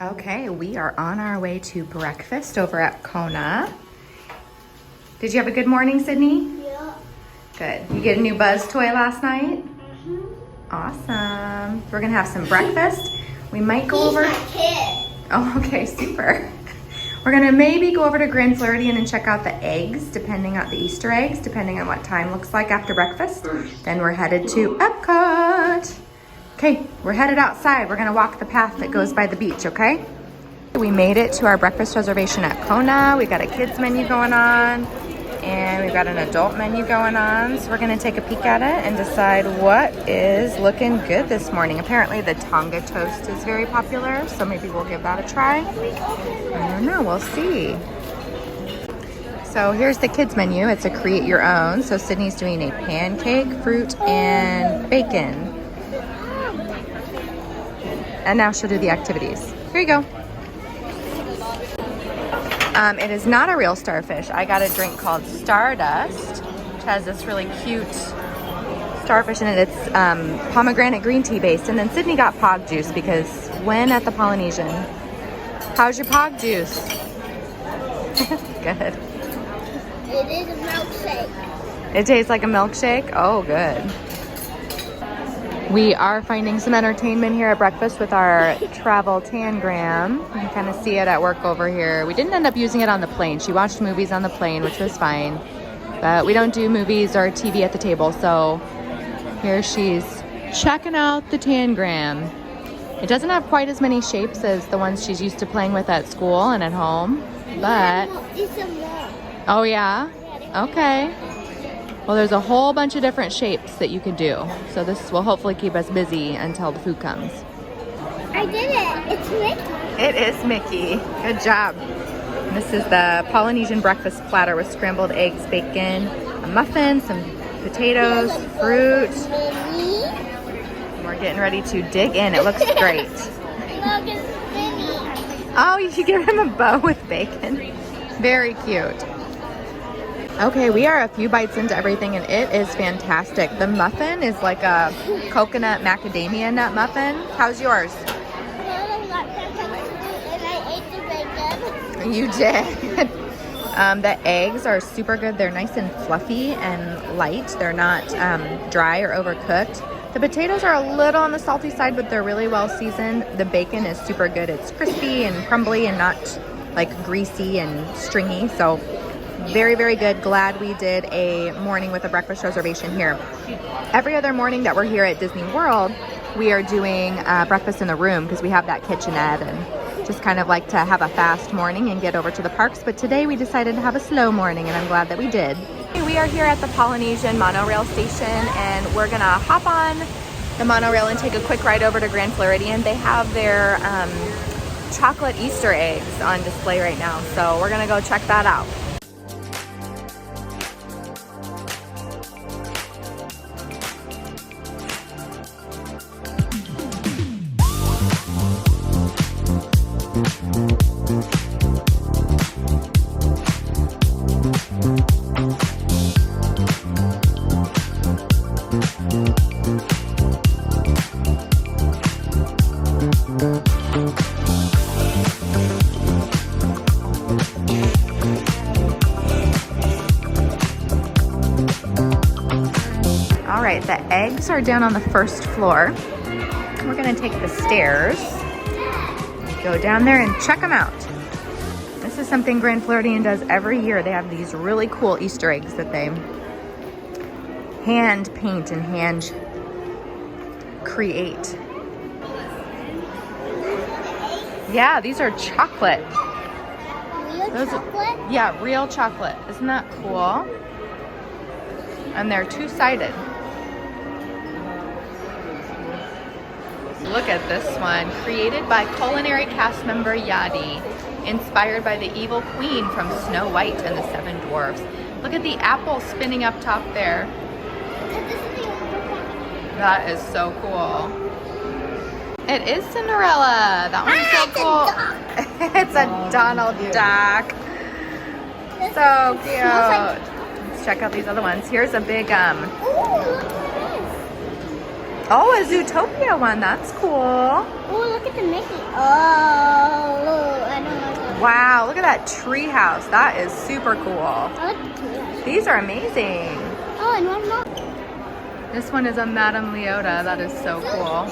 Okay, we are on our way to breakfast over at Kona. Did you have a good morning, Sydney? Yeah. Good. You get a new Buzz toy last night? Awesome. We're gonna have some breakfast. We might go over. He's my kid. Oh, okay, super. We're gonna maybe go over to Grand Floridian and check out the eggs, depending on the Easter eggs, depending on what time looks like after breakfast. Then we're headed to Epcot. Okay, we're headed outside. We're gonna walk the path that goes by the beach, okay? We made it to our breakfast reservation at Kona. We've got a kids menu going on, and we've got an adult menu going on. So we're gonna take a peek at it and decide what is looking good this morning. Apparently the Tonga toast is very popular, so maybe we'll give that a try. I don't know, we'll see. So here's the kids menu. It's a create your own. So Sydney's doing a pancake, fruit, and bacon. And now she'll do the activities. Here you go. It is not a real starfish. I got a drink called Stardust, which has this really cute starfish in it. It's pomegranate green tea based. And then Sydney got pog juice because when at the Polynesian. How's your pog juice? Good. It is a milkshake. It tastes like a milkshake? Oh, good. We are finding some entertainment here at breakfast with our travel tangram. You can kind of see it at work over here. We didn't end up using it on the plane. She watched movies on the plane, which was fine. But we don't do movies or TV at the table, so here she's checking out the tangram. It doesn't have quite as many shapes as the ones she's used to playing with at school and at home, but... Oh, yeah? Okay. Well, there's a whole bunch of different shapes that you could do. So this will hopefully keep us busy until the food comes. I did it. It's Mickey. It is Mickey. Good job. And this is the Polynesian breakfast platter with scrambled eggs, bacon, a muffin, some potatoes, fruit. Minnie. We're getting ready to dig in. It looks great. Look, it's Minnie. Oh, you should give him a bow with bacon. Very cute. Okay, we are a few bites into everything and it is fantastic. The muffin is like a coconut macadamia nut muffin. How's yours? Mom got peppermint and I ate the bacon. You did. The eggs are super good. They're nice and fluffy and light. They're not dry or overcooked. The potatoes are a little on the salty side, but they're really well seasoned. The bacon is super good. It's crispy and crumbly and not like greasy and stringy. So very, very good. Glad we did a morning with a breakfast reservation here. Every other morning that we're here at Disney World, we are doing breakfast in the room because we have that kitchenette and just kind of like to have a fast morning and get over to the parks. But today we decided to have a slow morning and I'm glad that we did. We are here at the Polynesian monorail station and we're gonna hop on the monorail and take a quick ride over to Grand Floridian. They have their chocolate Easter eggs on display right now. So we're gonna go check that out. All right, the eggs are down on the first floor. We're gonna take the stairs, go down there and check them out. This is something Grand Floridian does every year. They have these really cool Easter eggs that they hand paint and hand create. Yeah, these are chocolate. Real chocolate? Yeah, real chocolate. Isn't that cool? And they're two-sided. Look at this one. Created by culinary cast member Yadi. Inspired by the evil queen from Snow White and the Seven Dwarfs. Look at the apple spinning up top there. That is so cool. It is Cinderella. That one's so cool. It's a Donald Duck. So cute. Let's check out these other ones. Here's a big Ooh, look at Oh, a Zootopia one. That's cool. Oh, look at the Mickey. Oh, I don't like that. Wow, look at that tree house. That is super cool. I like the tree. These are amazing. Oh, and one more. This one is a Madame Leota. That is so cool.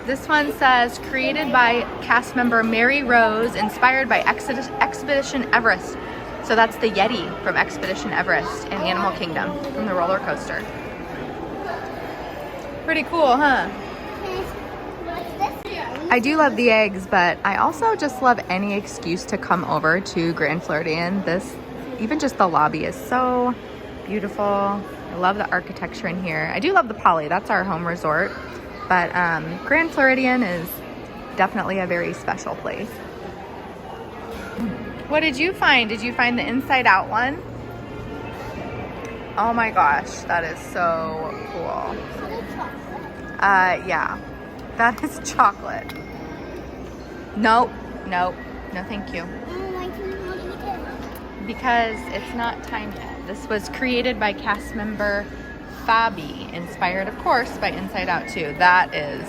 This one says, created by cast member Mary Rose, inspired by Expedition Everest. So that's the Yeti from Expedition Everest in Animal Kingdom, from the roller coaster. Pretty cool, huh? What's this? I do love the eggs, but I also just love any excuse to come over to Grand Floridian. Even just the lobby is so beautiful. I love the architecture in here. I do love the Poly, that's our home resort. But Grand Floridian is definitely a very special place. What did you find? Did you find the Inside Out one? Oh my gosh, that is so cool. Yeah, that is chocolate. Nope, no thank you. Because it's not time yet. This was created by cast member Fabi, inspired of course by Inside Out 2. That is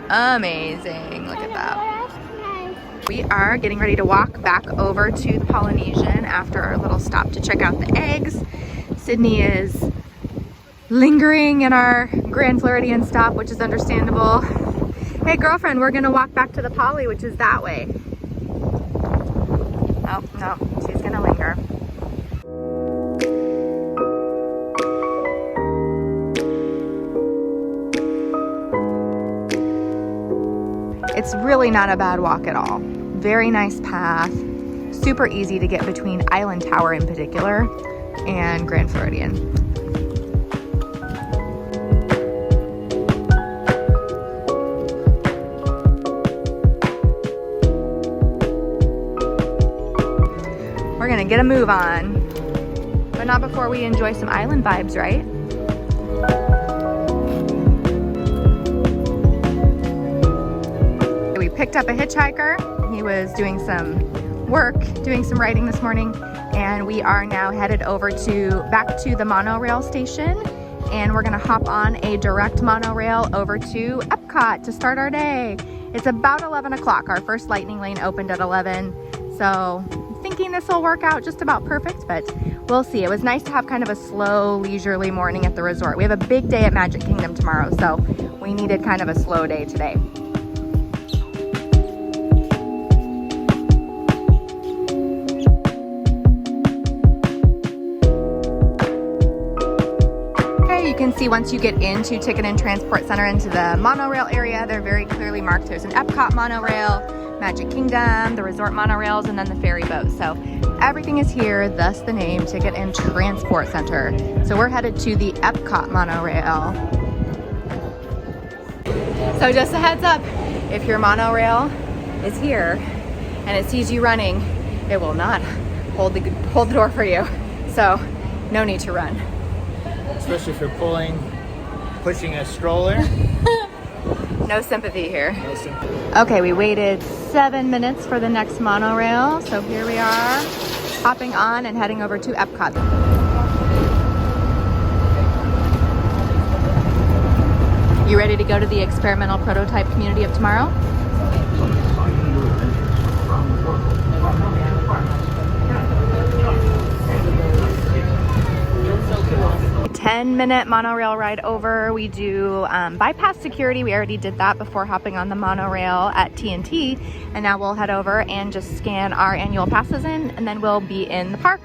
amazing. Look at that. We are getting ready to walk back over to the Polynesian after our little stop to check out the eggs. Sydney is lingering in our Grand Floridian stop, which is understandable. Hey girlfriend, we're gonna walk back to the Poly, which is that way. Oh, no, she's gonna linger. It's really not a bad walk at all. Very nice path, super easy to get between Island Tower in particular and Grand Floridian. We're gonna get a move on, but not before we enjoy some island vibes, right? We picked up a hitchhiker. He was doing some work, doing some writing this morning, and we are now headed over back to the monorail station, and we're gonna hop on a direct monorail over to Epcot to start our day. It's about 11 o'clock. Our first lightning lane opened at 11, so I'm thinking this will work out just about perfect, but we'll see. It was nice to have kind of a slow, leisurely morning at the resort. We have a big day at Magic Kingdom tomorrow, so we needed kind of a slow day today. You can see once you get into Ticket and Transport Center into the monorail area, they're very clearly marked. There's an Epcot monorail, Magic Kingdom, the resort monorails, and then the ferry boat. So everything is here, thus the name Ticket and Transport Center. So we're headed to the Epcot monorail. So just a heads up, if your monorail is here and it sees you running, it will not hold the door for you. So no need to run. Especially if you're pushing a stroller. No sympathy here. No sympathy. Okay, we waited 7 minutes for the next monorail, so here we are, hopping on and heading over to Epcot. You ready to go to the experimental prototype community of tomorrow? 10-minute monorail ride over. We do bypass security. We already did that before hopping on the monorail at TNT, and now we'll head over and just scan our annual passes in, and then we'll be in the park.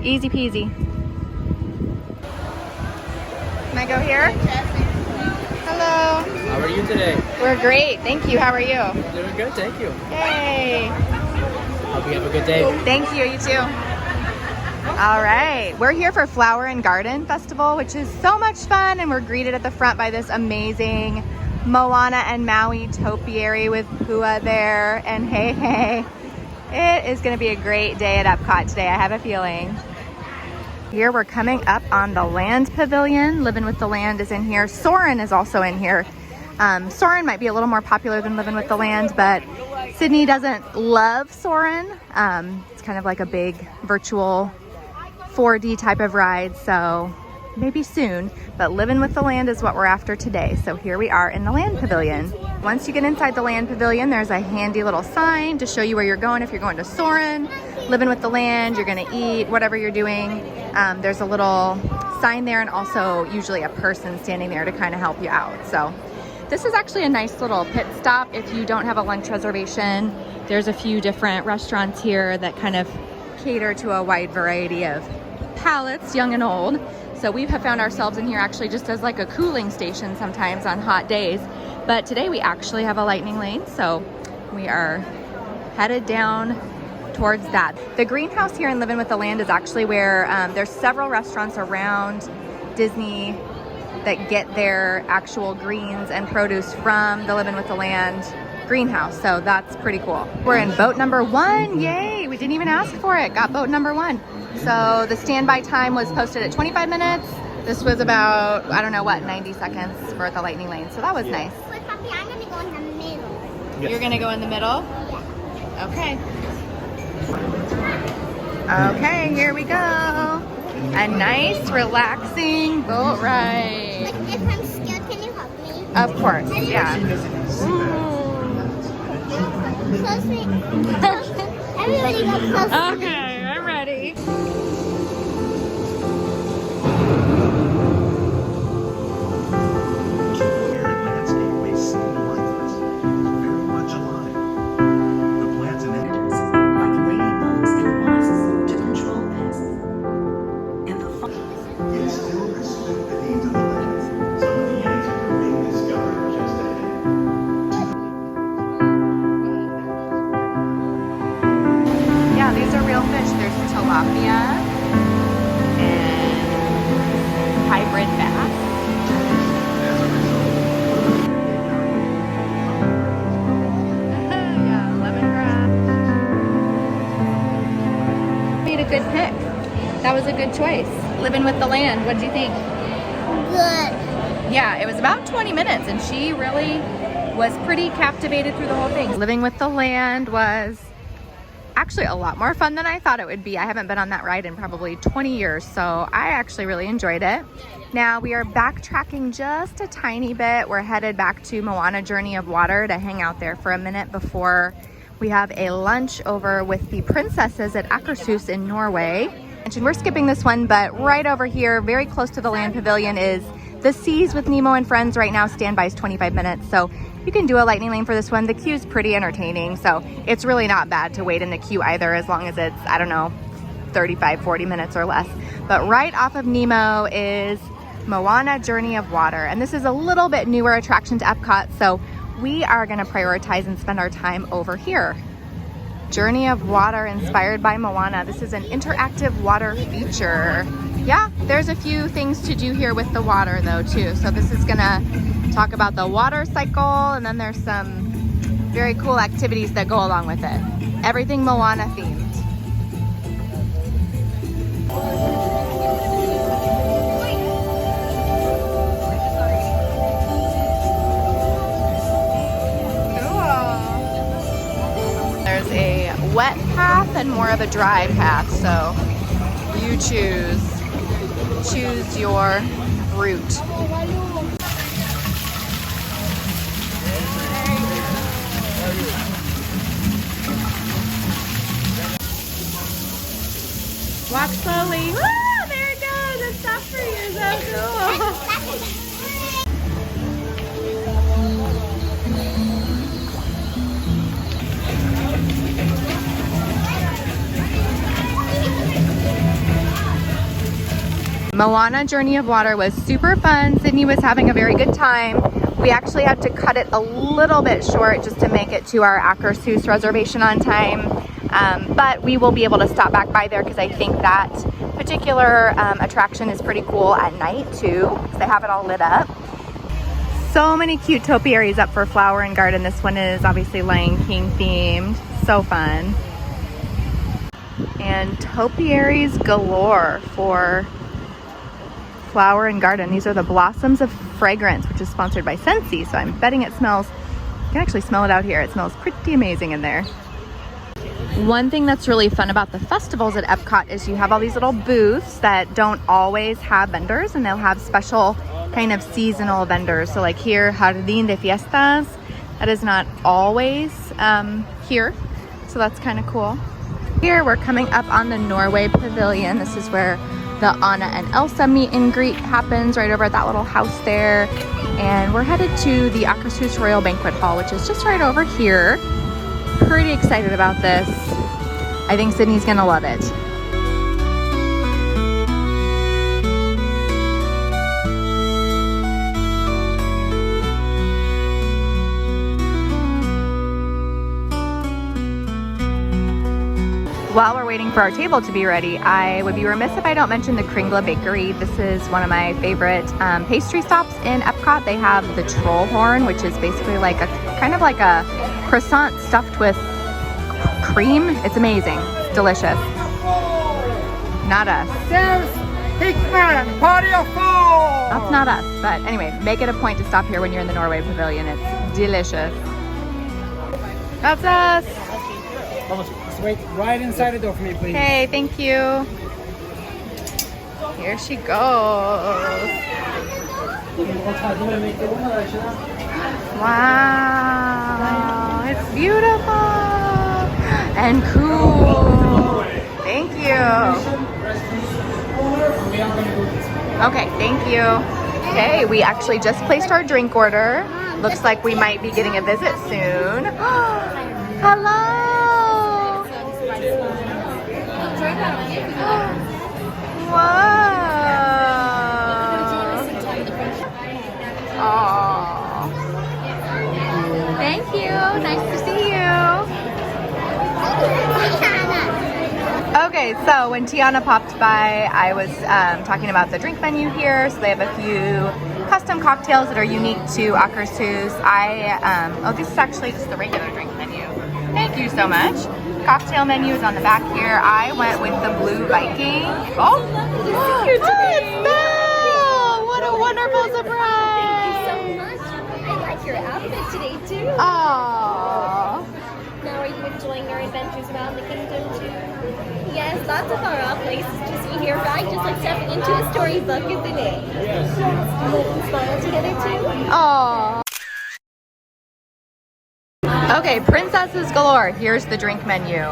Easy peasy. Can I go here? Hello. How are you today? We're great, thank you. How are you? Doing good, thank you. Hey. Hope you have a good day. Thank you, you too. All right, we're here for Flower and Garden Festival, which is so much fun, and we're greeted at the front by this amazing Moana and Maui topiary with Pua there, and hey. It is gonna be a great day at Epcot today, I have a feeling. Here we're coming up on the Land Pavilion. Living with the Land is in here. Soarin' is also in here. Soarin' might be a little more popular than Living with the Land, but Sydney doesn't love Soarin'. It's kind of like a big virtual 4D type of ride, so maybe soon, but living with the land is what we're after today. So here we are in the Land Pavilion. Once you get inside the Land Pavilion, there's a handy little sign to show you where you're going. If you're going to Soarin', living with the land, you're gonna eat, whatever you're doing. There's a little sign there and also usually a person standing there to kind of help you out. So this is actually a nice little pit stop if you don't have a lunch reservation. There's a few different restaurants here that kind of cater to a wide variety of palates, young and old. So we have found ourselves in here actually just as like a cooling station sometimes on hot days. But today we actually have a lightning lane, so we are headed down towards that. The greenhouse here in Living with the Land is actually where there's several restaurants around Disney that get their actual greens and produce from the Living with the Land greenhouse. So that's pretty cool. We're in boat number 1. Yay! We didn't even ask for it. Got boat number 1. So the standby time was posted at 25 minutes. This was about, I don't know what, 90 seconds for the lightning lane. So that was nice. But Papi, I'm gonna go in the middle. Yes. You're gonna go in the middle? Yeah. Okay. Okay, here we go. A nice, relaxing boat ride. Like, if I'm scared, can you help me? Of course, yeah. Close me. Everybody go close. Okay, I'm ready. Tilapia and hybrid bass. Yeah, lemongrass. Made a good pick. That was a good choice. Living with the Land. What did you think? Good. Yeah, it was about 20 minutes and she really was pretty captivated through the whole thing. Living with the Land was actually a lot more fun than I thought it would be. I haven't been on that ride in probably 20 years, so I actually really enjoyed it. Now we are backtracking just a tiny bit. We're headed back to Moana Journey of Water to hang out there for a minute before we have a lunch over with the princesses at Akershus in Norway. And we're skipping this one, but right over here, very close to the Land Pavilion, is the Seas with Nemo and Friends. Right now, standby is 25 minutes, so you can do a lightning lane for this one. The queue's pretty entertaining, so it's really not bad to wait in the queue either, as long as it's, I don't know, 35, 40 minutes or less. But right off of Nemo is Moana Journey of Water, and this is a little bit newer attraction to Epcot, so we are gonna prioritize and spend our time over here. Journey of Water inspired by Moana. This is an interactive water feature. Yeah, there's a few things to do here with the water though too. So this is gonna talk about the water cycle, and then there's some very cool activities that go along with it. Everything Moana themed. There's a wet path and more of a dry path, so you choose your route. Walk slowly. Woo! There it goes. It stopped for you. So cool. Moana Journey of Water was super fun. Sydney was having a very good time. We actually had to cut it a little bit short just to make it to our Akershus reservation on time. But we will be able to stop back by there because I think that particular attraction is pretty cool at night too, because they have it all lit up. So many cute topiaries up for Flower and Garden. This one is obviously Lion King themed. So fun. And topiaries galore for Flower and Garden. These are the Blossoms of Fragrance, which is sponsored by Scentsy, so I'm betting it smells, you can actually smell it out here. It smells pretty amazing in there. One thing that's really fun about the festivals at Epcot is you have all these little booths that don't always have vendors, and they'll have special kind of seasonal vendors. So like here, Jardín de Fiestas, that is not always here. So that's kind of cool. Here we're coming up on the Norway Pavillion. This is where the Anna and Elsa meet and greet happens, right over at that little house there. And we're headed to the Akershus Royal Banquet Hall, which is just right over here. Pretty excited about this. I think Sydney's gonna love it. While we're waiting for our table to be ready, I would be remiss if I don't mention the Kringla Bakery. This is one of my favorite pastry stops in Epcot. They have the troll horn, which is basically like a kind of like a croissant stuffed with cream. It's amazing. It's delicious. Not us. That's not us. But anyway, make it a point to stop here when you're in the Norway Pavillion. It's delicious. That's us. Just wait right inside the door for me, please. Okay, thank you. Here she goes. Wow, it's beautiful and cool. Thank you. Okay, thank you. Okay, we actually just placed our drink order. Looks like we might be getting a visit soon. Hello. Wow. Aww. Thank you. Nice to see you. Okay, so when Tiana popped by, I was talking about the drink menu here. So they have a few custom cocktails that are unique to Akershus. Oh, this is actually just the regular drink menu. Thank you so much. Cocktail menu is on the back here. I went with the Blue Viking. Oh, it's Belle! What a wonderful surprise! Thank you so much. I like your outfit today too. Aww. Now, are you enjoying your adventures around the kingdom too? Yes, lots of our places to see here, right? Just like stepping into a storybook, isn't it? Yes. Do you live and smile together too? Aww. Okay, princesses galore. Here's the drink menu.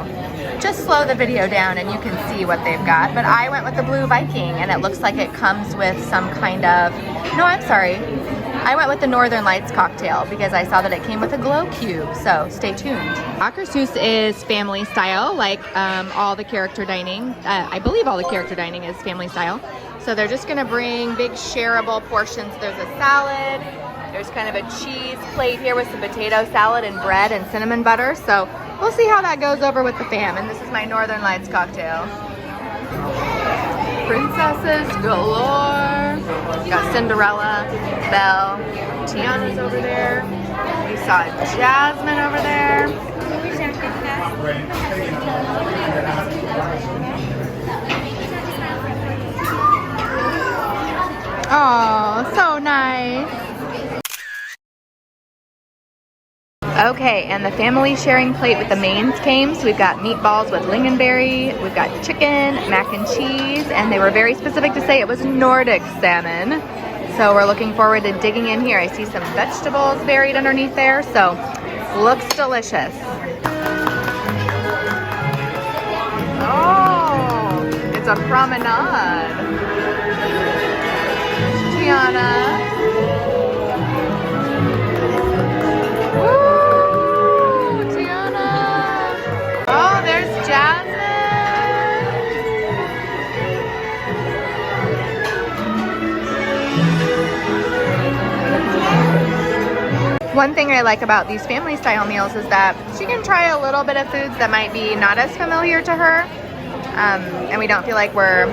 Just slow the video down and you can see what they've got. But I went with the Blue Viking, and it looks like it comes with some kind of... No, I'm sorry. I went with the Northern Lights cocktail because I saw that it came with a glow cube. So stay tuned. Akershus is family style, like all the character dining. I believe all the character dining is family style. So they're just gonna bring big shareable portions. There's a salad. There's kind of a cheese plate here with some potato salad and bread and cinnamon butter. So we'll see how that goes over with the fam. And this is my Northern Lights cocktail. Princesses galore. Got Cinderella, Belle, Tiana's over there. We saw Jasmine over there. Oh, so nice. Okay, and the family sharing plate with the mains came. So we've got meatballs with lingonberry, we've got chicken, mac and cheese, and they were very specific to say it was Nordic salmon. So we're looking forward to digging in here. I see some vegetables buried underneath there, so looks delicious. Oh, it's a promenade. Tiana. One thing I like about these family style meals is that she can try a little bit of foods that might be not as familiar to her, and we don't feel like we're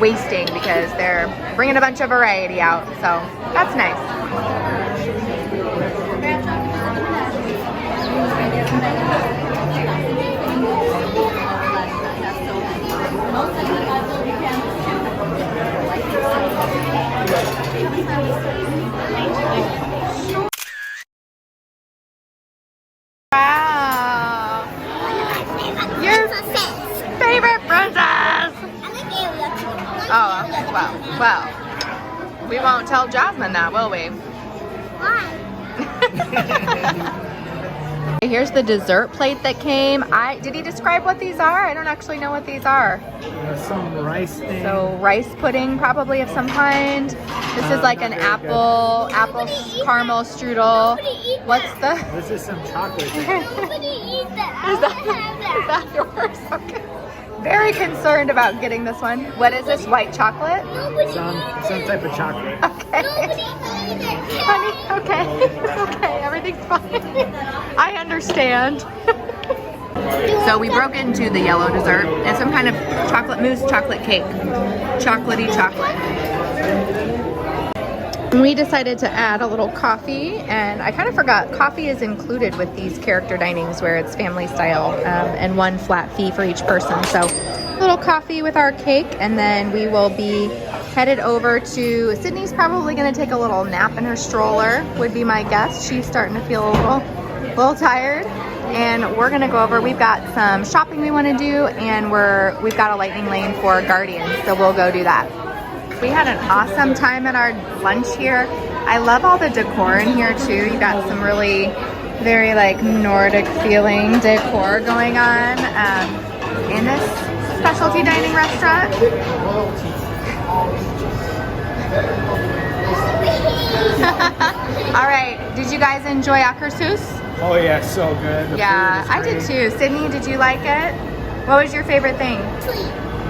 wasting because they're bringing a bunch of variety out, so that's nice. Wow. You're tell Jasmine that, will we? Why? Here's the dessert plate that came. Did he describe what these are? I don't actually know what these are. Some rice thing. So rice pudding probably of some kind. This is like an apple caramel strudel. What's the? This is some chocolate thing. Nobody eats that. I Is want to have that that. yours? Okay. Very concerned about getting this one. What is this? White chocolate? Nobody Some eats it. type of chocolate. Okay. Nobody eats it. Honey, okay. Okay, everything's fine. I understand. So we broke into the yellow dessert. It's some kind of chocolate mousse chocolate cake. Chocolatey chocolate. We decided to add a little coffee, and I kind of forgot coffee is included with these character dinings where it's family style, and one flat fee for each person. So a little coffee with our cake, and then we will be headed over to Sydney's probably going to take a little nap in her stroller, would be my guess. She's starting to feel a little tired, and we're going to go over. We've got some shopping we want to do, and we've got a lightning lane for Guardians, so we'll go do that. We had an awesome time at our lunch here. I love all the decor in here too. You got some really very like Nordic feeling decor going on in this specialty dining restaurant. All right, did you guys enjoy Akershus? Oh yeah, so good. The Yeah, food I is did great. too. Sydney, did you like it? What was your favorite thing?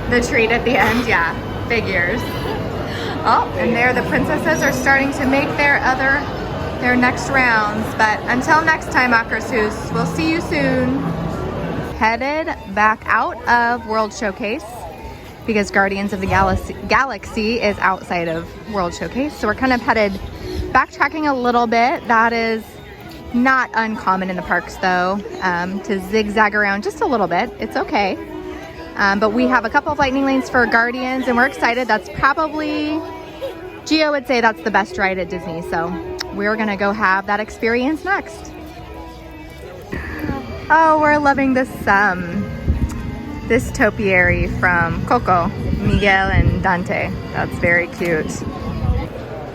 The treat at the end, yeah. Figures. Oh, and there the princesses are starting to make their next rounds. But until next time, Akershus, we'll see you soon. Headed back out of World Showcase because Guardians of the Galaxy is outside of World Showcase. So we're kind of headed backtracking a little bit. That is not uncommon in the parks though, to zigzag around just a little bit. It's okay. But we have a couple of lightning lanes for Guardians, and we're excited. That's probably, Gio would say that's the best ride at Disney. So we're gonna go have that experience next. Oh, we're loving this topiary from Coco, Miguel and Dante. That's very cute.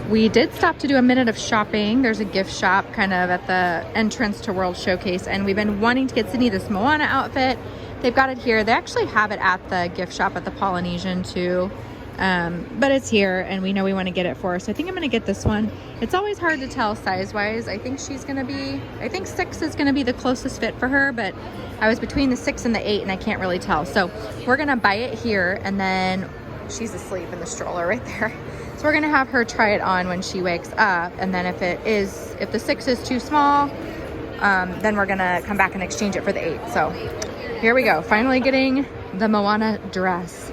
We did stop to do a minute of shopping. There's a gift shop kind of at the entrance to World Showcase, and we've been wanting to get Sydney this Moana outfit. They've got it here. They actually have it at the gift shop at the Polynesian too. But it's here and we know we want to get it for her. So I think I'm going to get this one. It's always hard to tell size wise. I think 6 is going to be the closest fit for her, but I was between the 6 and the 8 and I can't really tell. So we're going to buy it here, and then she's asleep in the stroller right there. So we're going to have her try it on when she wakes up. And then if the 6 is too small, then we're going to come back and exchange it for the 8. So here we go, finally getting the Moana dress.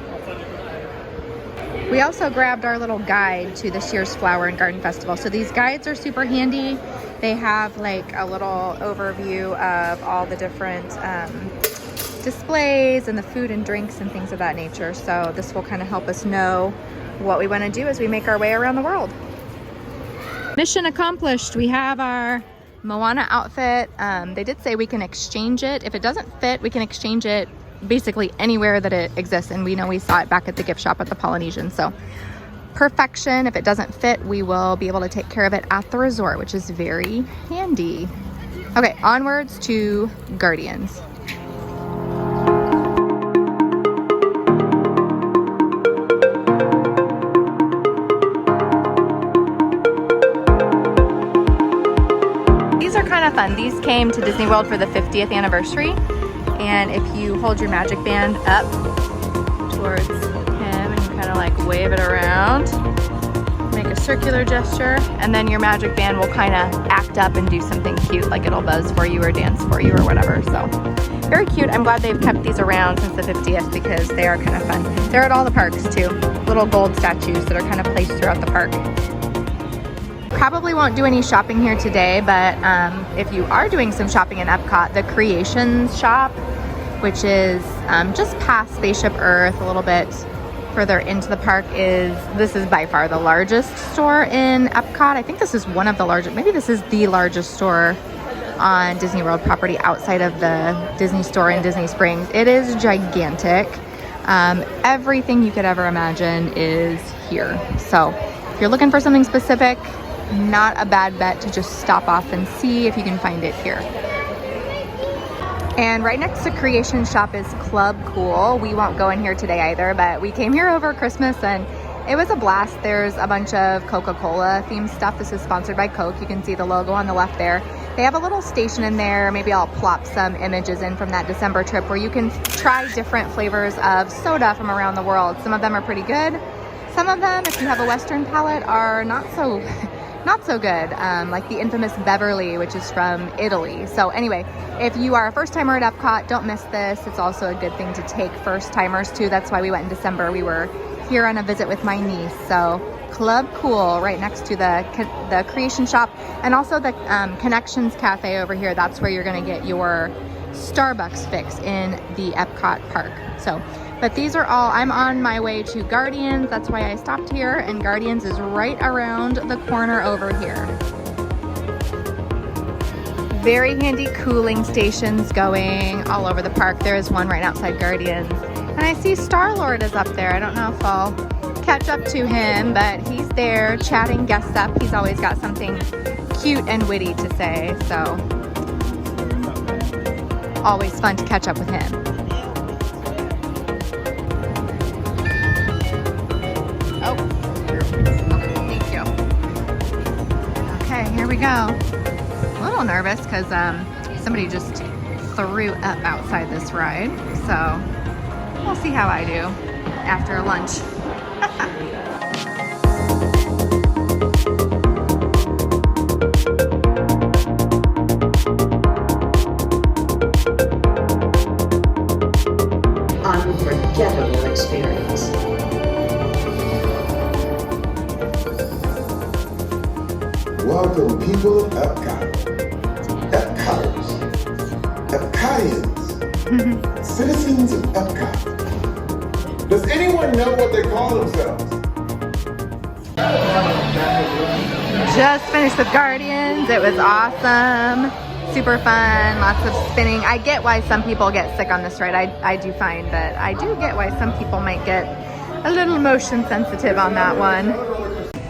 We also grabbed our little guide to this year's Flower and Garden Festival. So these guides are super handy. They have like a little overview of all the different displays and the food and drinks and things of that nature. So this will kind of help us know what we want to do as we make our way around the world. Mission accomplished. We have our Moana outfit. They did say we can exchange it. If it doesn't fit, we can exchange it basically anywhere that it exists, and we know we saw it back at the gift shop at the Polynesian. So perfection. If it doesn't fit, we will be able to take care of it at the resort, which is very handy. Okay, onwards to Guardians. Fun. These came to Disney World for the 50th anniversary, and if you hold your magic band up towards him and you kind of like wave it around, make a circular gesture, and then your magic band will kind of act up and do something cute, like it'll buzz for you or dance for you or whatever. So very cute. I'm glad they've kept these around since the 50th because they are kind of fun. They're at all the parks too, little gold statues that are kind of placed throughout the park. Probably won't do any shopping here today, but if you are doing some shopping in Epcot, the Creations shop, which is just past Spaceship Earth, a little bit further into the park, this is by far the largest store in Epcot. I think this is one of the largest, maybe this is the largest store on Disney World property outside of the Disney store in Disney Springs. It is gigantic. Everything you could ever imagine is here. So if you're looking for something specific, not a bad bet to just stop off and see if you can find it here. And right next to Creation Shop is Club Cool. We won't go in here today either, but we came here over Christmas and it was a blast. There's a bunch of Coca-Cola themed stuff. This is sponsored by Coke. You can see the logo on the left there. They have a little station in there. Maybe I'll plop some images in from that December trip where you can try different flavors of soda from around the world. Some of them are pretty good. Some of them, if you have a Western palate, are not so good. Like the infamous Beverly, which is from Italy. So anyway, if you are a first timer at Epcot, don't miss this. It's also a good thing to take first timers too. That's why we went in December. We were here on a visit with my niece. So Club Cool right next to the Creation Shop, and also the Connections Cafe over here. That's where you're gonna get your Starbucks fix in the Epcot park. So, but these are all, I'm on my way to Guardians. That's why I stopped here, and Guardians is right around the corner over here. Very handy cooling stations going all over the park. There is one right outside Guardians. And I see Star-Lord is up there. I don't know if I'll catch up to him, but he's there chatting guests up. He's always got something cute and witty to say, so always fun to catch up with him. Oh, okay, thank you. Okay, here we go. A little nervous because somebody just threw up outside this ride, so we'll see how I do after lunch. Unforgettable experience. Welcome, people of Epcot, Epcoters, Epcotians, citizens of Epcot. Does anyone know what they call themselves? Just finished with Guardians. It was awesome. Super fun, lots of spinning. I get why some people get sick on this ride. I do find that I do get why some people might get a little motion sensitive on that one.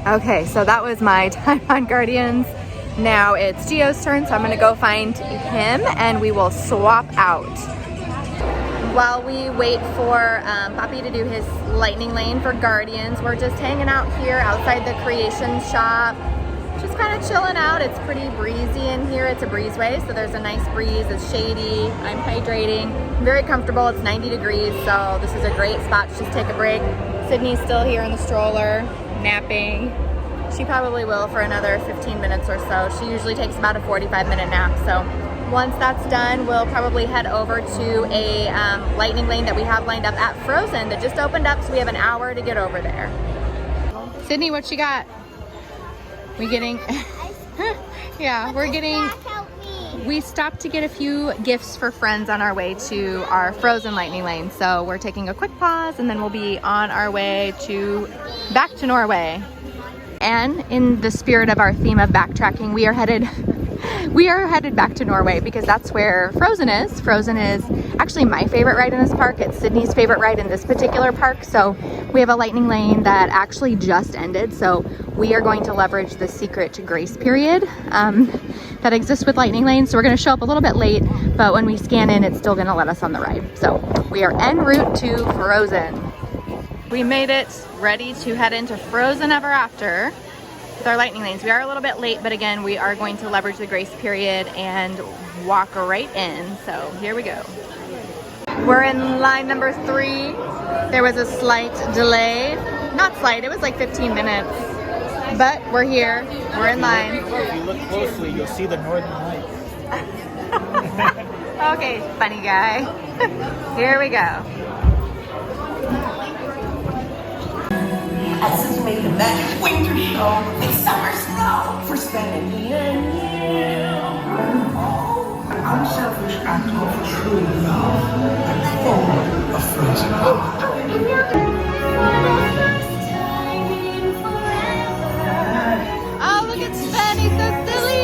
Okay, so that was my time on Guardians. Now it's Gio's turn, so I'm gonna go find him and we will swap out. While we wait for Papi to do his lightning lane for Guardians, we're just hanging out here outside the Creation Shop. Just kind of chilling out. It's pretty breezy in here. It's a breezeway, so there's a nice breeze. It's shady. I'm hydrating. Very comfortable. It's 90 degrees, so this is a great spot to just take a break. Sydney's still here in the stroller, napping. She probably will for another 15 minutes or so. She usually takes about a 45-minute nap, so once that's done, we'll probably head over to a lightning lane that we have lined up at Frozen that just opened up, so we have an hour to get over there. Sydney, what you got? We getting, yeah, we're getting, we stopped to get a few gifts for friends on our way to our Frozen lightning lane. So we're taking a quick pause and then we'll be on our way back to Norway. And in the spirit of our theme of backtracking, we are headed back to Norway because that's where Frozen is. Frozen is actually my favorite ride in this park. It's Sydney's favorite ride in this particular park. So we have a lightning lane that actually just ended. So we are going to leverage the secret grace period that exists with lightning lanes. So we're going to show up a little bit late, but when we scan in, it's still going to let us on the ride. So we are en route to Frozen. We made it ready to head into Frozen Ever After with our lightning lanes. We are a little bit late, but again, we are going to leverage the grace period and walk right in. So here we go. We're in line number 3. There was a slight delay. Not slight, it was like 15 minutes. But we're here, we're in line. If you look closely, you'll see the northern lights. Okay, funny guy. Here we go. As we made the magic winter show with summer snow for spending me and you. Oh, an unselfish act of true love and full of frozen love. Oh, look at Sven, he's so silly.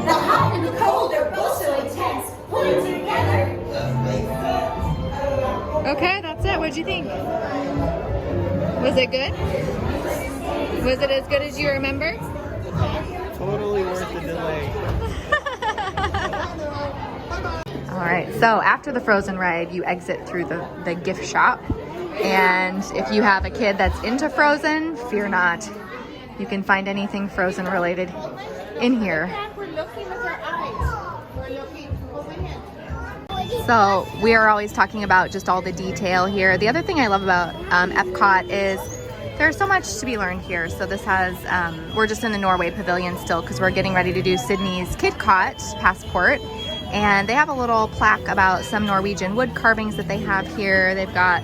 The hot and the cold are both so intense. Pulling together. Okay, that's it. What'd you think? Was it good? Was it as good as you remember? Totally worth the delay. All right, so after the Frozen ride, you exit through the gift shop. And if you have a kid that's into Frozen, fear not. You can find anything Frozen related in here. So we are always talking about just all the detail here. The other thing I love about Epcot is there's so much to be learned here. So this has, we're just in the Norway Pavillion still because we're getting ready to do Sydney's Kidcot passport. And they have a little plaque about some Norwegian wood carvings that they have here. They've got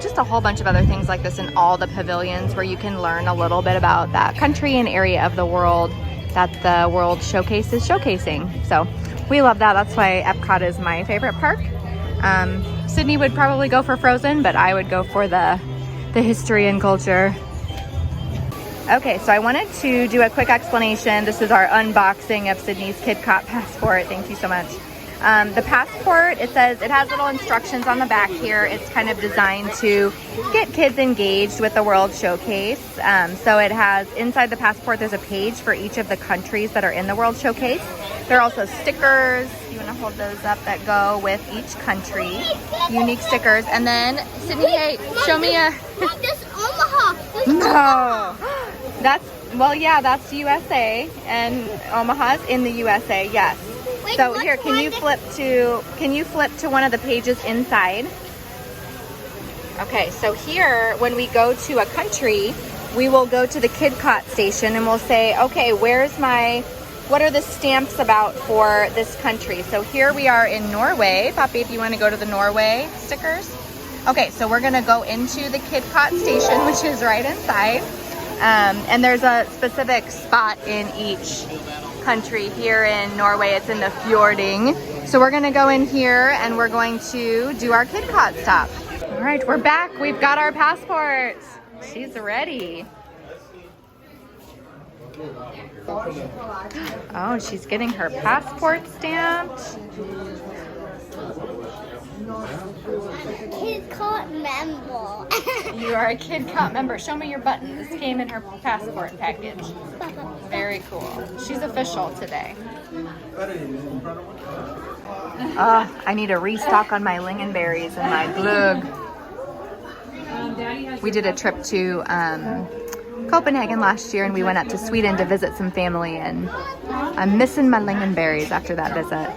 just a whole bunch of other things like this in all the pavilions where you can learn a little bit about that country and area of the world that the World Showcase is showcasing. So we love that. That's why Epcot is my favorite park. Sydney would probably go for Frozen, but I would go for the history and culture. Okay, so I wanted to do a quick explanation. This is our unboxing of Sydney's Kidcot passport. Thank you so much. The passport, it says it has little instructions on the back here. It's kind of designed to get kids engaged with the World Showcase. So it has, inside the passport, there's a page for each of the countries that are in the World Showcase. There are also stickers, you want to hold those up, that go with each country. Unique stickers. And then, Sydney, hey, show me a... Mom, that's Omaha. That's No! Omaha. That's, well, yeah, that's USA. And Omaha's in the USA, yes. Wait, So what's here, can you flip to one of the pages inside? Okay, so here, when we go to a country, we will go to the Kidcot station and we'll say, okay, what are the stamps about for this country? So here we are in Norway. Poppy, if you want to go to the Norway stickers. Okay, so we're gonna go into the Kidcot station, which is right inside. And there's a specific spot in each country. Here in Norway, it's in the fjording. So we're gonna go in here and we're going to do our Kidcot stop. All right, we're back. We've got our passports. She's ready. Oh, she's getting her passport stamped. Kidcot member. You are a Kidcot member. Show me your button. This came in her passport package. Very cool. She's official today. I need a restock on my lingonberries and my glug. We did a trip to Copenhagen last year and we went up to Sweden to visit some family, and I'm missing my lingonberries after that visit.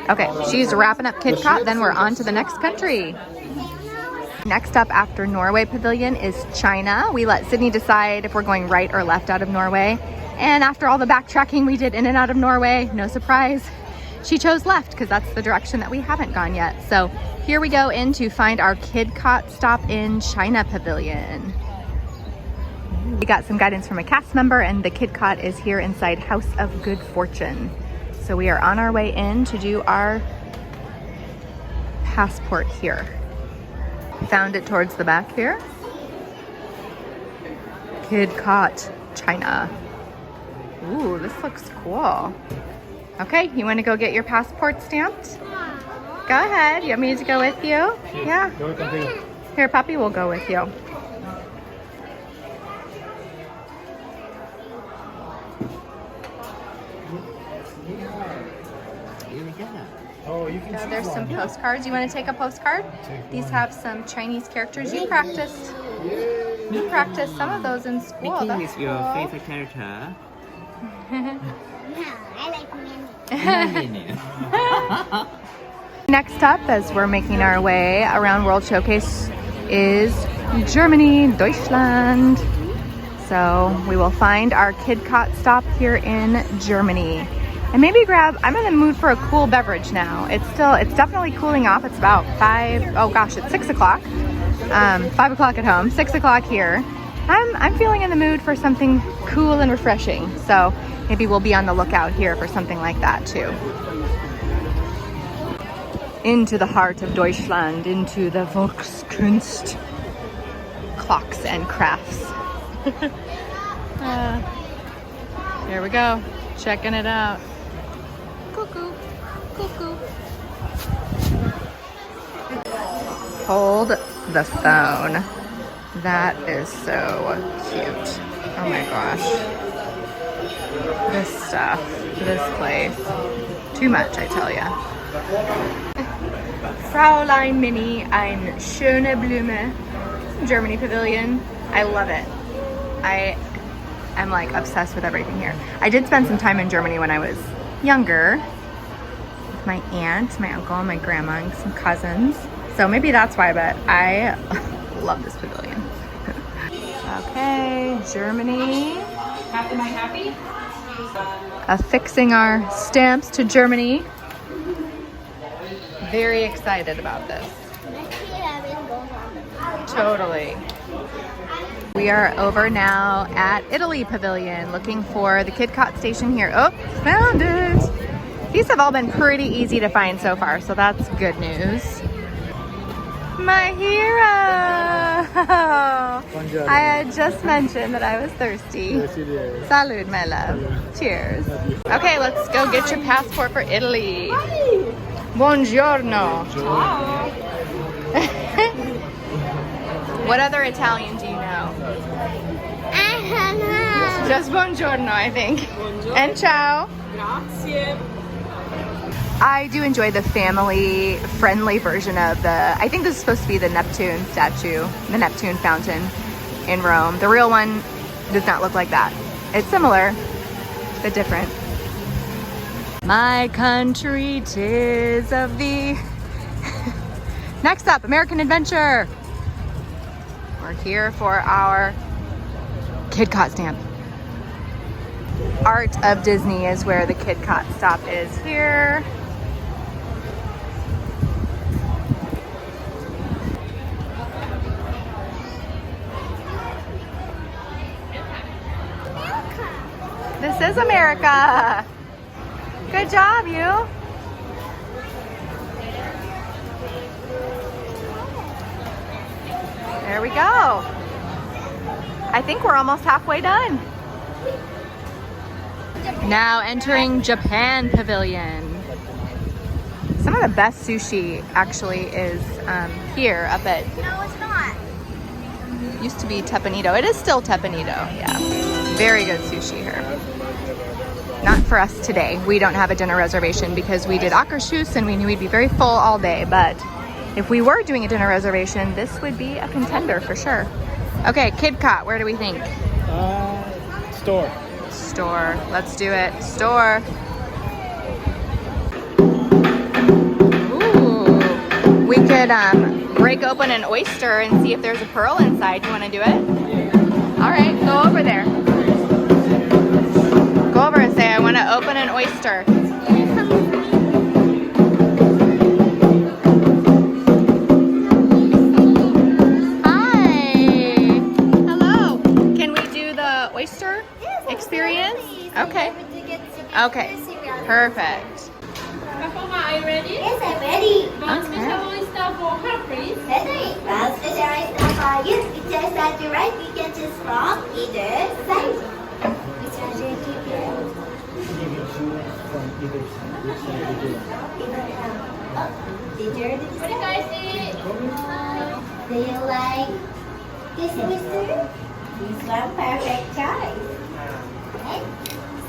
Okay, she's wrapping up Kidcot, then we're on to the next country. Next up after Norway Pavilion is China. We let Sydney decide if we're going right or left out of Norway. And after all the backtracking we did in and out of Norway, no surprise, she chose left because that's the direction that we haven't gone yet. So here we go in to find our Kidcot stop in China Pavilion. We got some guidance from a cast member, and the Kidcot is here inside House of Good Fortune. So we are on our way in to do our passport here. Found it towards the back here. Kidcot, China. Ooh, this looks cool. Okay, you want to go get your passport stamped? Go ahead. You want me to go with you? Yeah. Go with them too. Here, Puppy will go with you. Oh, you can So choose there's one. some postcards. You want to take a postcard? These have some Chinese characters. You practiced some of those in school. Mickey That's is your cool. favorite character. No, I like Minnie. Next up, as we're making our way around World Showcase, is Germany, Deutschland. So we will find our Kidcot stop here in Germany. And maybe I'm in the mood for a cool beverage now. It's definitely cooling off. It's about it's 6 o'clock. 5 o'clock at home, 6 o'clock here. I'm feeling in the mood for something cool and refreshing. So maybe we'll be on the lookout here for something like that too. Into the heart of Deutschland, into the Volkskunst, clocks and crafts. Here we go, checking it out. Cuckoo, cuckoo. Hold the phone. That is so cute. Oh my gosh. This stuff, this place. Too much, I tell ya. Fräulein Mini, ein schöne Blume. Germany Pavilion. I love it. I am like obsessed with everything here. I did spend some time in Germany when I was younger with my aunt, my uncle, and my grandma, and some cousins. So maybe that's why, but I love this pavilion. Okay, Germany. Am I happy? Affixing our stamps to Germany. Very excited about this. Totally. We are over now at Italy Pavilion looking for the Kidcot station here. Oh, found it. These have all been pretty easy to find so far, so that's good news. My hero! Buongiorno. I had just mentioned that I was thirsty. Yes, you did. Salud, my love. Cheers. Okay, let's go get your passport for Italy. Buongiorno. What other Italian do you know? I don't know. Just buongiorno, I think. And ciao. Grazie. I do enjoy the family-friendly version of I think this is supposed to be the Neptune statue, the Neptune fountain in Rome. The real one does not look like that. It's similar, but different. My country, 'tis of thee. Next up, American Adventure. We're here for our Kidcot stamp. Art of Disney is where the Kidcot stop is here. This is America. Good job, you. There we go. I think we're almost halfway done. Now entering Japan Pavilion. Some of the best sushi actually is here up at, No, it's not. used to be Teppanito. It is still Teppanito, yeah. Very good sushi here. Not for us today. We don't have a dinner reservation because we did Akershus and we knew we'd be very full all day. But if we were doing a dinner reservation, this would be a contender for sure. Okay, Kidcot, where do we think? Store. Store. Let's do it. Store. Ooh. We could break open an oyster and see if there's a pearl inside. You want to do it? All right, go over there. Go over and say, I want to open an oyster. Hi. Hello. Can we do the oyster experience? Okay. Okay. Perfect. Are you ready? Yes, I'm ready. One special oyster for her, please. That's right. Well, specialized for you. It says that you're right. We can choose from either side. Which one should you prefer? From either side. Which side we do? Did you What do you guys think? Do you like this oyster? This one, perfect choice. Okay.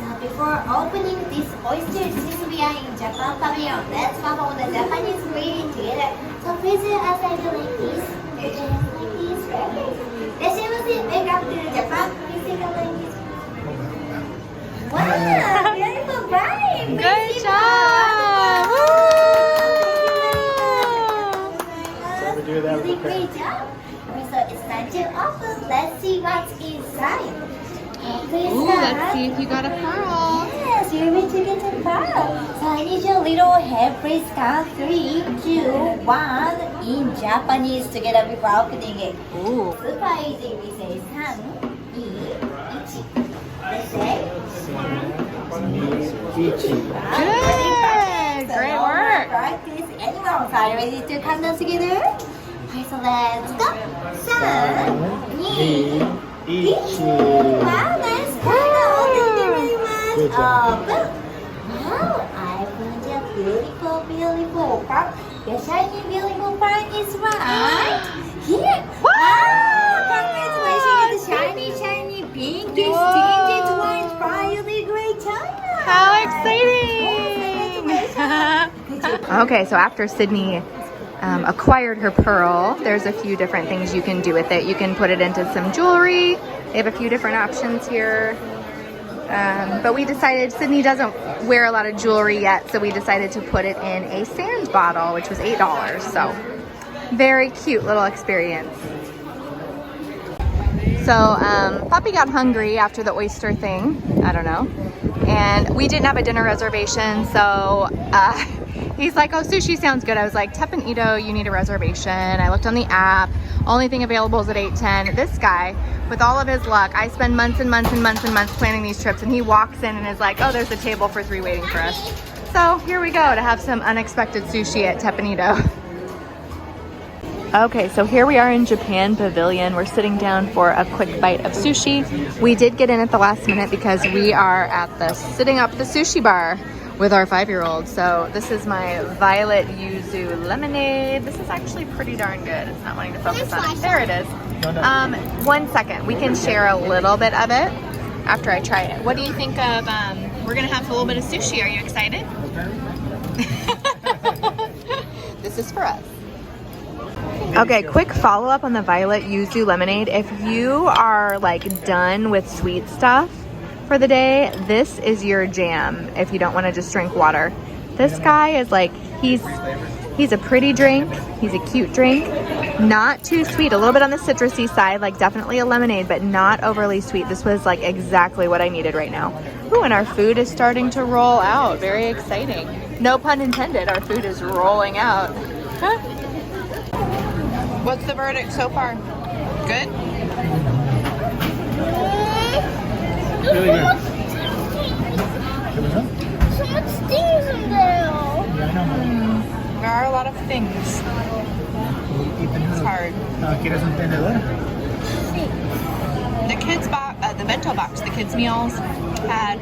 So before opening this oyster, since we are in Japan Pavilion, let's perform the Japanese greeting together. So please, as I do like this, like this, right? Let's wake up to Japan. Please take a like this. Wow, beautiful bride. Good job. Woo! So we do that with Really the great job. Okay, so it's time to open. Let's see what's inside. Please, Ooh, let's see if you got a pearl. Yes, you're going to get a pearl. So I need your little head. Please count 3, 2, 1 in Japanese together before opening it. Ooh. Super easy. We say 3, 2, 1. Let's say. Good. Great work. Practice. Anyone, are you ready to count down together? Okay, so let's go. 3, 2, 1. Wow, nice pearl. Thank you very much. Good job. Open. Wow, I found a beautiful pearl. The shiny, beautiful part is right here. Wow! Congratulations, the shiny, shiny, pinky, stinky, white, fiery gray China. How exciting! Okay, so after Sydney acquired her pearl, there's a few different things you can do with it. You can put it into some jewelry. They have a few different options here. But we decided, Sydney doesn't wear a lot of jewelry yet, so we decided to put it in a sand bottle, which was $8. So very cute little experience. So Poppy got hungry after the oyster thing, I don't know. And we didn't have a dinner reservation, so he's like, oh, sushi sounds good. I was like, Tep and Ito, you need a reservation. I looked on the app. Only thing available is at 8:10. This guy, with all of his luck, I spend months and months and months and months planning these trips, and he walks in and is like, oh, there's a table for 3 waiting for us. So here we go to have some unexpected sushi at Tep and Ito. Okay, so here we are in Japan Pavilion. We're sitting down for a quick bite of sushi. We did get in at the last minute because we are at the sitting up the sushi bar with our 5-year-old. So this is my violet yuzu lemonade. This is actually pretty darn good. It's not wanting to focus on it. There it is. 1 second. We can share a little bit of it after I try it. What do you think of, we're gonna have a little bit of sushi. Are you excited? This is for us. Okay, quick follow-up on the violet yuzu lemonade. If you are like done with sweet stuff for the day, this is your jam if you don't want to just drink water. This guy is like, he's a pretty drink, he's a cute drink, not too sweet, a little bit on the citrusy side, like definitely a lemonade, but not overly sweet. This was like exactly what I needed right now. Ooh, and our food is starting to roll out. Very exciting. No pun intended, our food is rolling out. Huh? What's the verdict so far? Good? Really good. So much things in there. There are a lot of things. It's hard. ¿Quieres un tenedor? The kids' box, the bento box, the kids' meals had.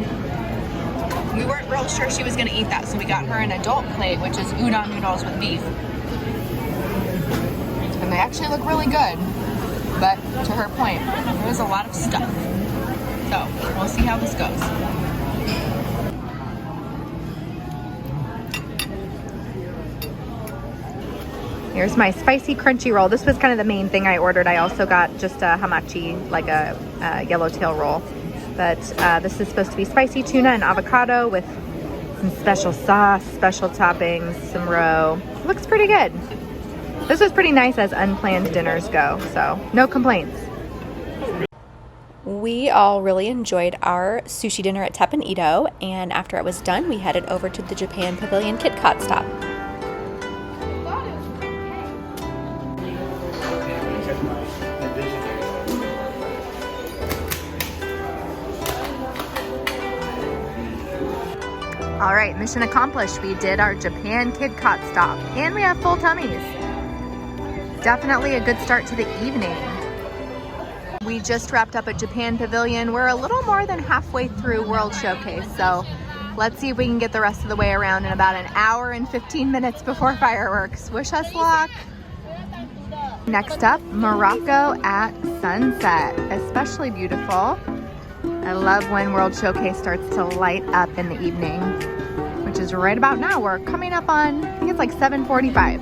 We weren't real sure she was going to eat that, so we got her an adult plate, which is udon noodles with beef. And they actually look really good. But to her point, there was a lot of stuff. So we'll see how this goes. Here's my spicy crunchy roll. This was kind of the main thing I ordered. I also got just a hamachi, like a yellowtail roll. But this is supposed to be spicy tuna and avocado with some special sauce, special toppings, some roe. Looks pretty good. This was pretty nice as unplanned dinners go, so no complaints. We all really enjoyed our sushi dinner at Tep and Ito, and after it was done, we headed over to the Japan Pavilion Kidcot stop. All right, mission accomplished. We did our Japan Kidcot stop, and we have full tummies. Definitely a good start to the evening. We just wrapped up at Japan Pavilion. We're a little more than halfway through World Showcase, so let's see if we can get the rest of the way around in about an hour and 15 minutes before fireworks. Wish us luck. Next up, Morocco at sunset. Especially beautiful. I love when World Showcase starts to light up in the evening, which is right about now. We're coming up on, I think it's like 7:45.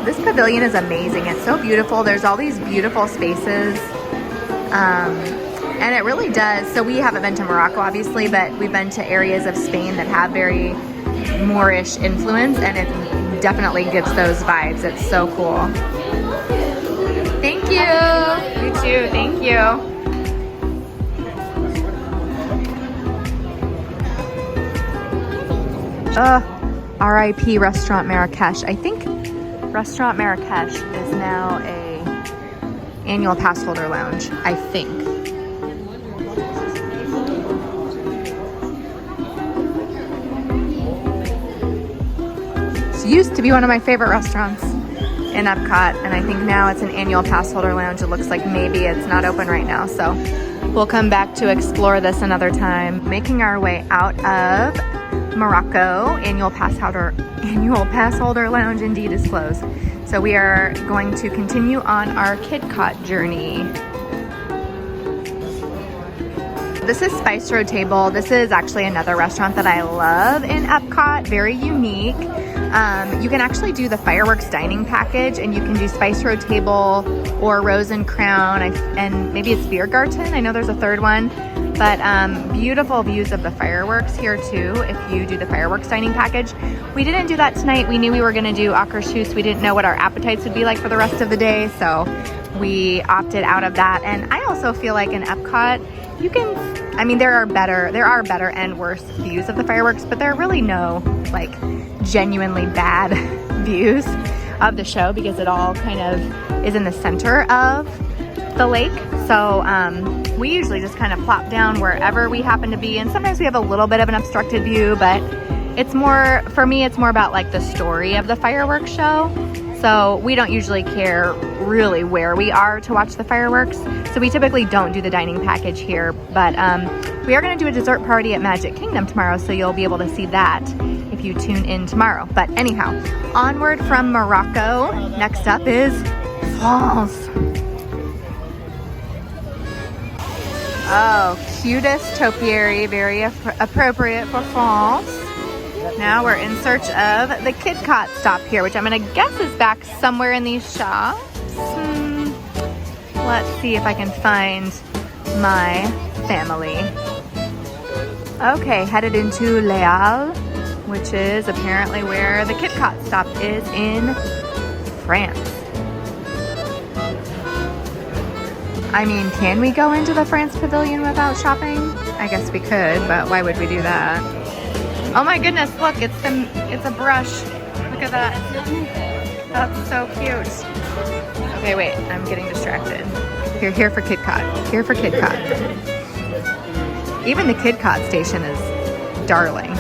This pavilion is amazing. It's so beautiful. There's all these beautiful spaces. And it really does. So we haven't been to Morocco, obviously, but we've been to areas of Spain that have very Moorish influence, and it definitely gives those vibes. It's so cool. Thank you. You too. Thank you. RIP Restaurant Marrakesh. I think Restaurant Marrakesh is now a annual pass holder lounge, I think. It used to be one of my favorite restaurants in Epcot, and I think now it's an annual pass holder lounge. It looks like maybe it's not open right now, so we'll come back to explore this another time. Making our way out of Morocco. Annual pass holder lounge indeed is closed. So we are going to continue on our Kidcot journey. This is Spice Road Table. This is actually another restaurant that I love in Epcot. Very unique. You can actually do the fireworks dining package, and you can do Spice Road Table or Rose and Crown, and maybe it's Biergarten. I know there's a third one, but beautiful views of the fireworks here too if you do the fireworks dining package. We didn't do that tonight. We knew we were going to do Akershus. We didn't know what our appetites would be like for the rest of the day, so we opted out of that. And I also feel like in Epcot, you can, I mean, there are better and worse views of the fireworks, but there are really no like genuinely bad views of the show because it all kind of is in the center of the lake. So we usually just kind of plop down wherever we happen to be, and sometimes we have a little bit of an obstructed view, but it's more, for me, it's more about like the story of the fireworks show. So we don't usually care really where we are to watch the fireworks. So we typically don't do the dining package here, but we are going to do a dessert party at Magic Kingdom tomorrow, so you'll be able to see that if you tune in tomorrow. But anyhow, onward from Morocco. Next up is France. Oh, cutest topiary, very appropriate for France. Now we're in search of the Kidcot stop here, which I'm gonna guess is back somewhere in these shops. Let's see if I can find my family. Okay, headed into Les Halles, which is apparently where the Kidcot stop is in France. I mean, can we go into the France Pavilion without shopping? I guess we could, but why would we do that? Oh my goodness, look, it's a brush. Look at that. That's so cute. Okay, wait, I'm getting distracted. Here for Kidcot. Here for Kidcot. Even the Kidcot station is darling.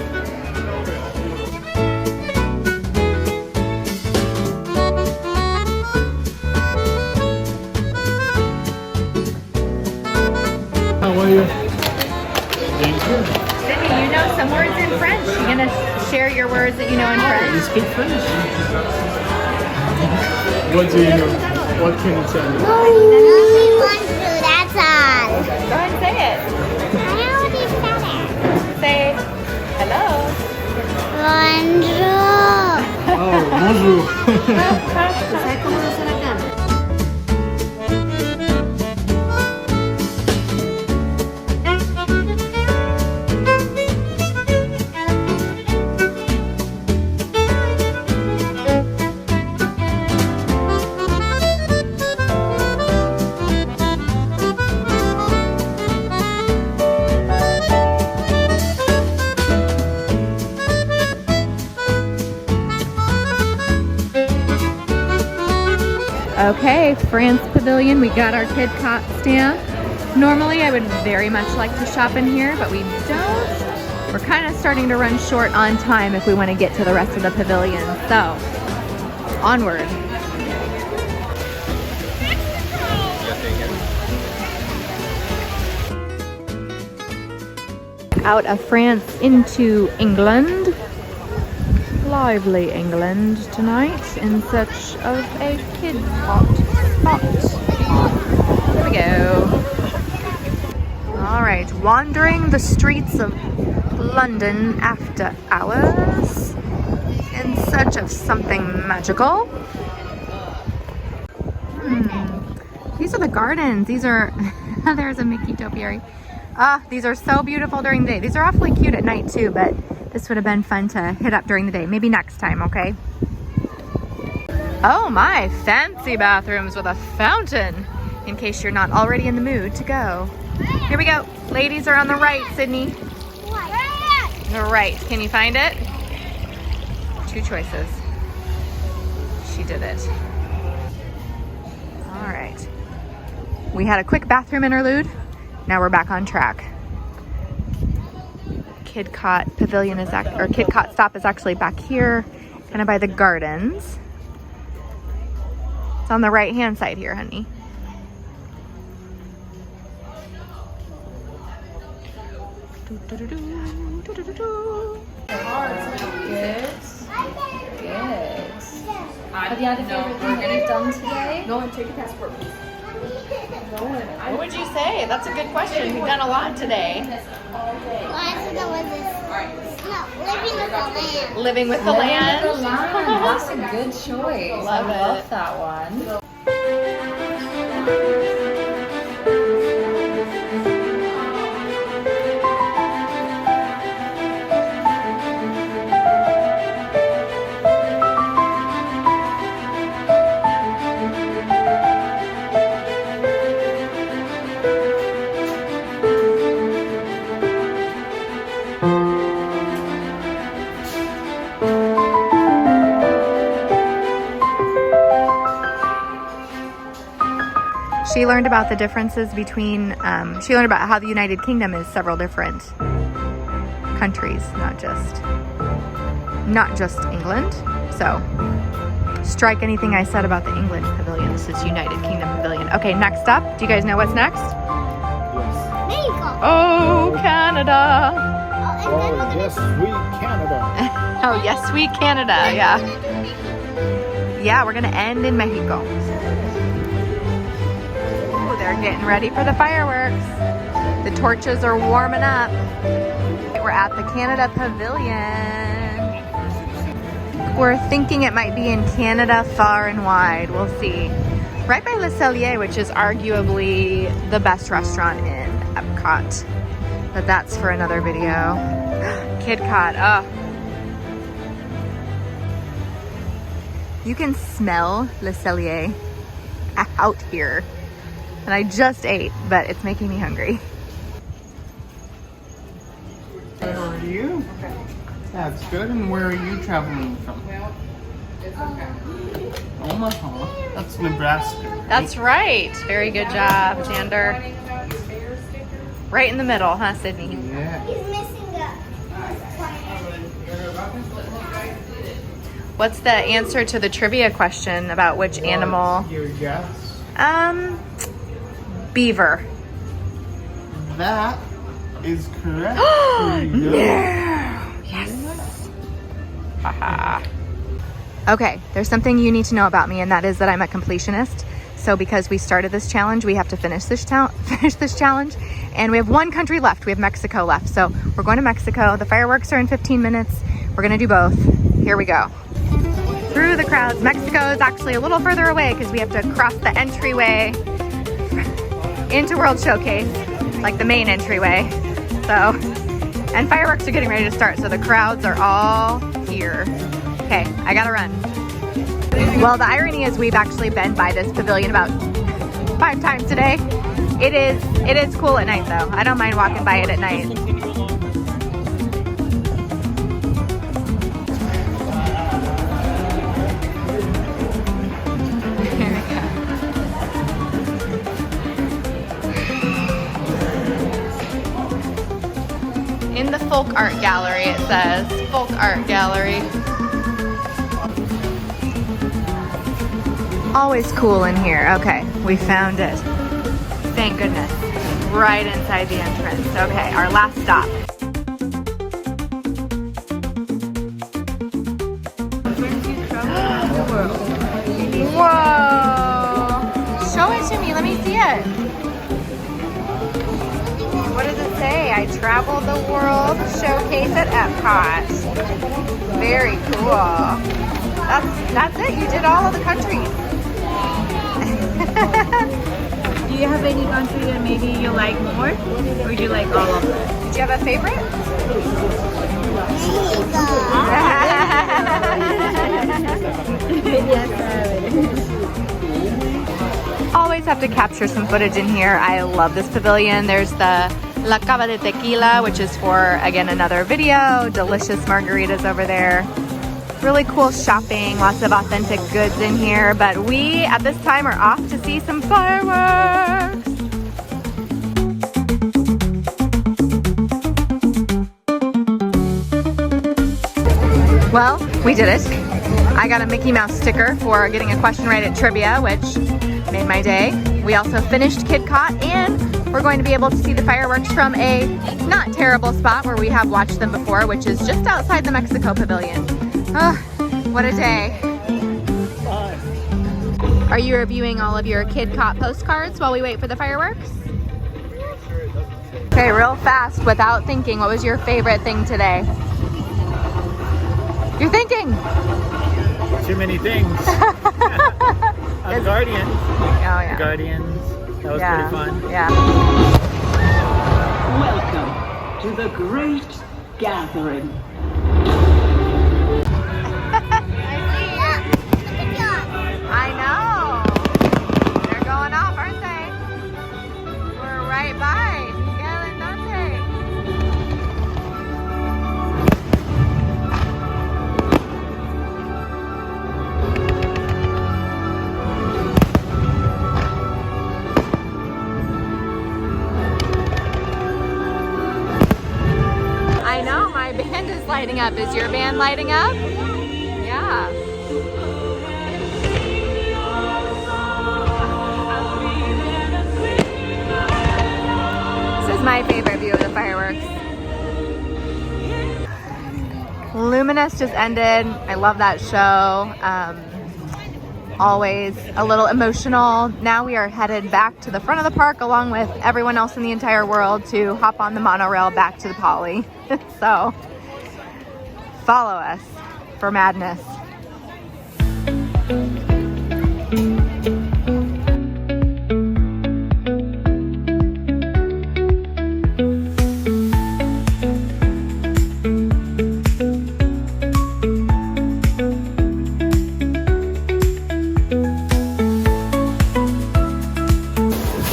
How are you? Sydney, you know some words in French. You gonna share your words that you know in French? You speak French? What do you know? What can you tell me? That's all. Go ahead and say it. I already said it. Say hello. Bonjour. Oh, bonjour. Okay, France Pavilion, we got our Kidcot stamp. Normally I would very much like to shop in here, but we don't. We're kind of starting to run short on time if we want to get to the rest of the pavilion. So, onward. Out of France into England. Lively England tonight in search of a Kidcot spot. Here we go. All right, wandering the streets of London after hours in search of something magical. These are the gardens. These are, there's a Mickey topiary. These are so beautiful during the day. These are awfully cute at night too, but this would have been fun to hit up during the day. Maybe next time, okay? Oh my, fancy bathrooms with a fountain, in case you're not already in the mood to go. Here we go. Ladies are on the right, Sydney. The right. Can you find it? 2 choices. She did it. All right. We had a quick bathroom interlude. Now we're back on track. Kidcot Pavilion is or Kidcot stop is actually back here, kind of by the gardens. It's on the right hand side here, honey. Good. Are the other favorite thing that you've done today? No one take your passport, please. What would you say? That's a good question. We've done a lot today. Living with the land. That's a good choice. Love I love it. that one. She learned about the differences between, she learned about how the United Kingdom is several different countries, not just England. So, strike anything I said about the England Pavilion. This is United Kingdom Pavilion. Okay, next up. Do you guys know what's next? Oh, Canada. Oh, yes, sweet Canada. Oh, yes, sweet Canada. Yeah. Yeah, we're gonna end in Mexico. They're getting ready for the fireworks. The torches are warming up. We're at the Canada Pavilion. We're thinking it might be in Canada far and wide. We'll see. Right by Le Cellier, which is arguably the best restaurant in Epcot. But that's for another video. Kidcot, oh. You can smell Le Cellier out here. And I just ate, but it's making me hungry. How are you? That's good. And where are you traveling from? Omaha. That's Nebraska. That's right. Very good job, Xander. Right in the middle, huh, Sydney? Yeah. What's the answer to the trivia question about which animal? Your guess? Beaver. That is correct. No! Yes. Haha. Okay, there's something you need to know about me, and that is that I'm a completionist. So because we started this challenge, we have to finish this challenge. And we have one country left. We have Mexico left. So we're going to Mexico. The fireworks are in 15 minutes. We're gonna do both. Here we go. Through the crowds. Mexico is actually a little further away because we have to cross the entryway into World Showcase, like the main entryway. So, and fireworks are getting ready to start, so the crowds are all here. Okay, I gotta run. Well, the irony is we've actually been by this pavilion about 5 times today. It is cool at night though. I don't mind walking by it at night. In the folk art gallery, it says folk art gallery. Always cool in here. Okay, we found it. Thank goodness. Right inside the entrance. Okay, our last stop. Whoa! Show it to me. Let me see it. What does it say? I traveled the world showcase at Epcot. Very cool. That's it. You did all of the countries. Do you have any country that maybe you like more, or do you like all of them? Did you have a favorite? Always have to capture some footage in here. I love this pavilion. There's the La Cava de Tequila, which is for, again, another video. Delicious margaritas over there. Really cool shopping, lots of authentic goods in here, but we at this time are off to see some fireworks. Well, we did it. I got a Mickey Mouse sticker for getting a question right at trivia, which made my day. We also finished Kidcot, and we're going to be able to see the fireworks from a not terrible spot where we have watched them before, which is just outside the Mexico Pavilion. Oh, what a day. Are you reviewing all of your Kidcot postcards while we wait for the fireworks? Okay, real fast, without thinking, what was your favorite thing today? You're thinking. Too many things. Guardians. Oh yeah. Guardians. That was pretty fun. Yeah. Welcome to the Great Gathering. I know. They're going off, aren't they? We're right by. Miguel and Dante. I know, my band is lighting up. Is your band lighting up? Yeah. This is my favorite view of the fireworks. Luminous just ended. I love that show. Always a little emotional. Now we are headed back to the front of the park along with everyone else in the entire world to hop on the monorail back to the Poly. So follow us for madness.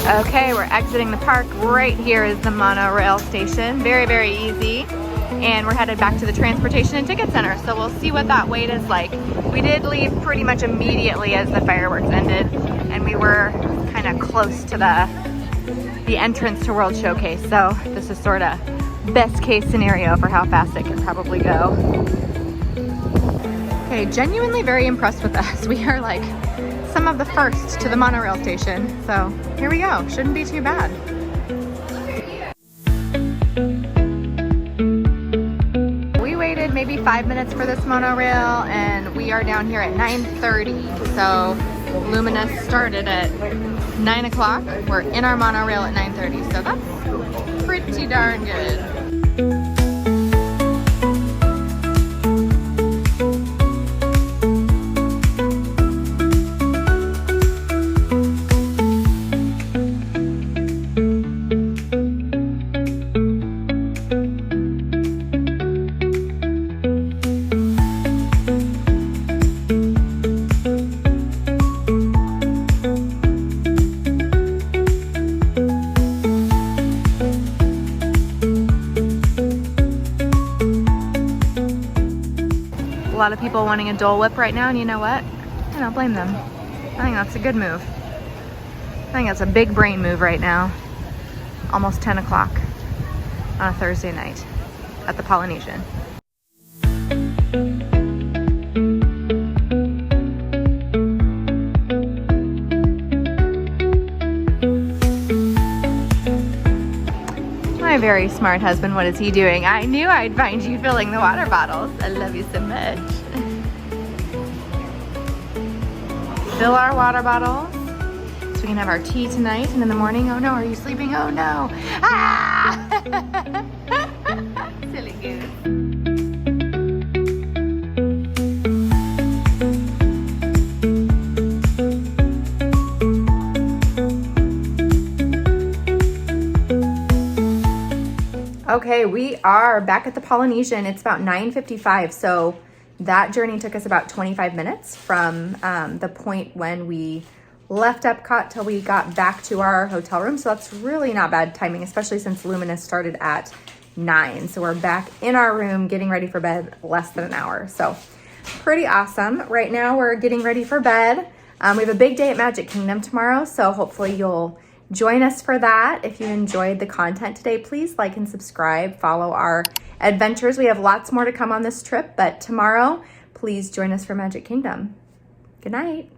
Okay, we're exiting the park. Right here is the monorail station. Very, very easy. And we're headed back to the Transportation and Ticket Center. So we'll see what that wait is like. We did leave pretty much immediately as the fireworks ended. And we were kind of close to the entrance to World Showcase. So this is sort of best case scenario for how fast it can probably go. Okay, genuinely very impressed with us. We are like some of the first to the monorail station. So here we go. Shouldn't be too bad. We waited maybe 5 minutes for this monorail and we are down here at 9:30. So Luminous started at 9 o'clock. We're in our monorail at 9:30. So that's pretty darn good. A lot of people wanting a Dole Whip right now, and you know what? I don't blame them. I think that's a good move. I think that's a big brain move right now. Almost 10 o'clock on a Thursday night at the Polynesian. My very smart husband, what is he doing? I knew I'd find you filling the water bottles. I love you so much. Fill our water bottles so we can have our tea tonight, and in the morning, oh no, are you sleeping? Oh no. Ah! Silly goose. Okay, we are back at the Polynesian. It's about 9:55, so that journey took us about 25 minutes from the point when we left Epcot till we got back to our hotel room. So that's really not bad timing, especially since Luminous started at 9. So we're back in our room getting ready for bed less than an hour. So pretty awesome. Right now we're getting ready for bed. We have a big day at Magic Kingdom tomorrow, so hopefully you'll join us for that. If you enjoyed the content today, please like and subscribe, follow our adventures. We have lots more to come on this trip, but tomorrow, please join us for Magic Kingdom. Good night.